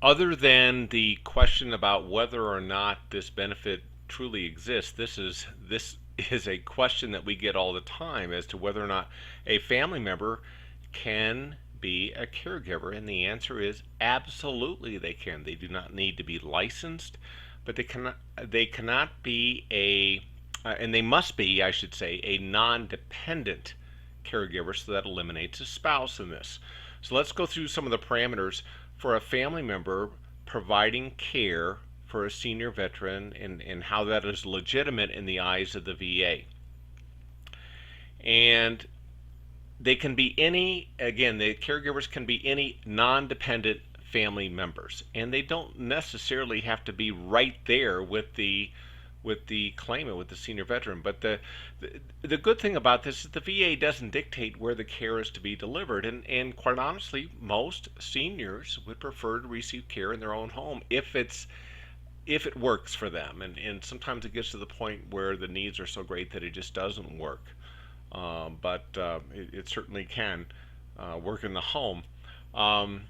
Other than the question about whether or not this benefit truly exists, this is a question that we get all the time as to whether or not a family member can be a caregiver, and the answer is absolutely they can. They do not need to be licensed, but they cannot be a and they must be, I should say, a non-dependent caregiver, so that eliminates a spouse in this. So let's go through some of the parameters for a family member providing care for a senior veteran, and how that is legitimate in the eyes of the VA. And they can be any, again, the caregivers can be any non-dependent family members, and they don't necessarily have to be right there with the claimant, with the senior veteran. But the good thing about this is the VA doesn't dictate where the care is to be delivered, and quite honestly, most seniors would prefer to receive care in their own home if it works for them. And sometimes it gets to the point where the needs are so great that it just doesn't work. But it certainly can work in the home. Um,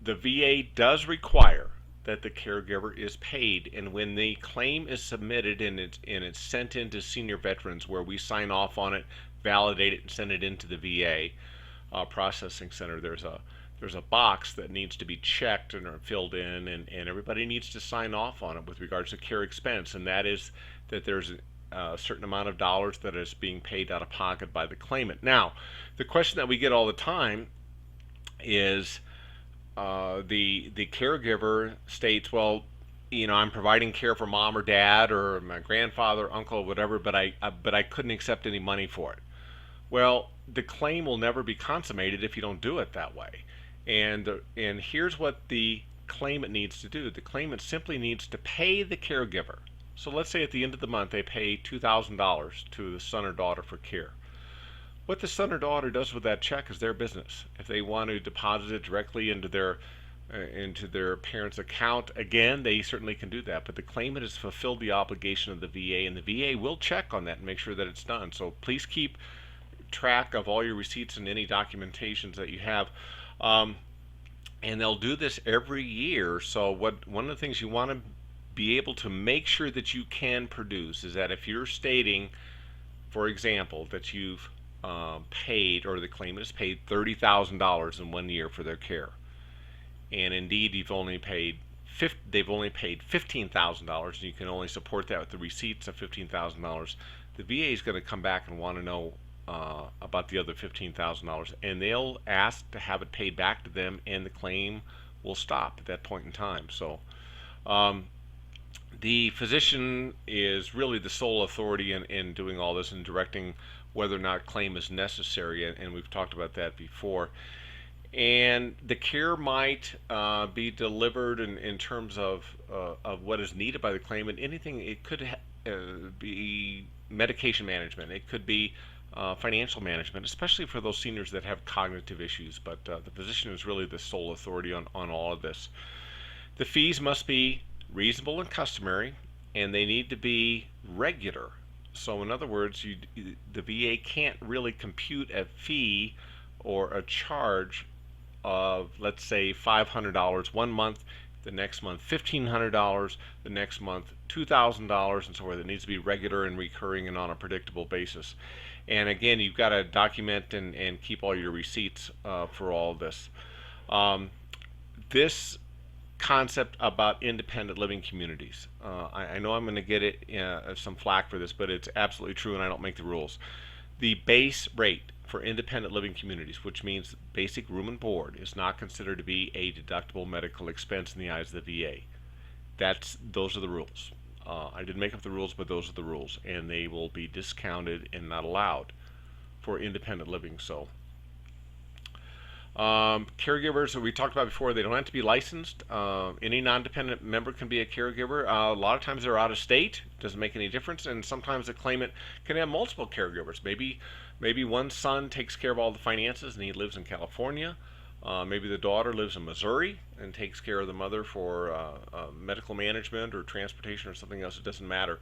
the VA does require that the caregiver is paid, and when the claim is submitted and it's sent into senior veterans, where we sign off on it, validate it, and send it into the VA processing center, there's a box that needs to be checked and filled in, and everybody needs to sign off on it with regards to care expense, and that is that there's a certain amount of dollars that is being paid out of pocket by the claimant. Now, the question that we get all the time is the caregiver states, well, I'm providing care for mom or dad or my grandfather, uncle, whatever, but I couldn't accept any money for it. Well, the claim will never be consummated if you don't do it that way. And here's what the claimant needs to do. The claimant simply needs to pay the caregiver. So let's say at the end of the month they pay $2,000 to the son or daughter for care. What the son or daughter does with that check is their business. If they want to deposit it directly into their parents' account, again, they certainly can do that. But the claimant has fulfilled the obligation of the VA, and the VA will check on that and make sure that it's done. So please keep track of all your receipts and any documentations that you have. Um, and they'll do this every year. So one of the things you want to be able to make sure that you can produce is that if you're stating, for example, that you've paid, or the claimant has paid $30,000 in 1 year for their care, and indeed they've only paid $15,000, and you can only support that with the receipts of $15,000, the VA is going to come back and want to know about the other $15,000, and they'll ask to have it paid back to them, and the claim will stop at that point in time. So um, the physician is really the sole authority in doing all this and directing whether or not claim is necessary, and we've talked about that before. And the care might be delivered in terms of what is needed by the claimant. Anything, it could be medication management, it could be financial management, especially for those seniors that have cognitive issues. But the physician is really the sole authority on all of this. The fees must be reasonable and customary, and they need to be regular. So in other words, the VA can't really compute a fee or a charge of, let's say, $500 one month, the next month $1,500, the next month $2,000, and so forth. It needs to be regular and recurring and on a predictable basis. And again, you've got to document and keep all your receipts for all of this. This concept about independent living communities. I know I'm going to get some flack for this, but it's absolutely true, and I don't make the rules. The base rate for independent living communities, which means basic room and board, is not considered to be a deductible medical expense in the eyes of the VA. Those are the rules. I didn't make up the rules, but those are the rules, and they will be discounted and not allowed for independent living. So caregivers that we talked about before, they don't have to be licensed. Any non-dependent member can be a caregiver. A lot of times they're out of state. Doesn't make any difference. And sometimes the claimant can have multiple caregivers. Maybe one son takes care of all the finances and he lives in California. Maybe the daughter lives in Missouri and takes care of the mother for medical management or transportation or something else. It doesn't matter.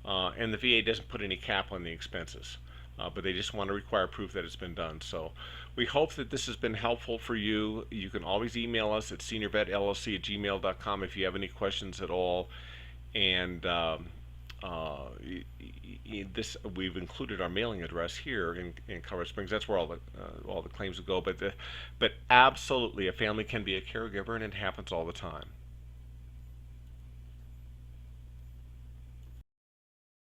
And the VA doesn't put any cap on the expenses. but they just want to require proof that it's been done. So we hope that this has been helpful for you. You can always email us at seniorvetllc@gmail.com if you have any questions at all. And this we've included our mailing address here in Colorado Springs. That's where all the claims will go. But absolutely, a family can be a caregiver, and it happens all the time.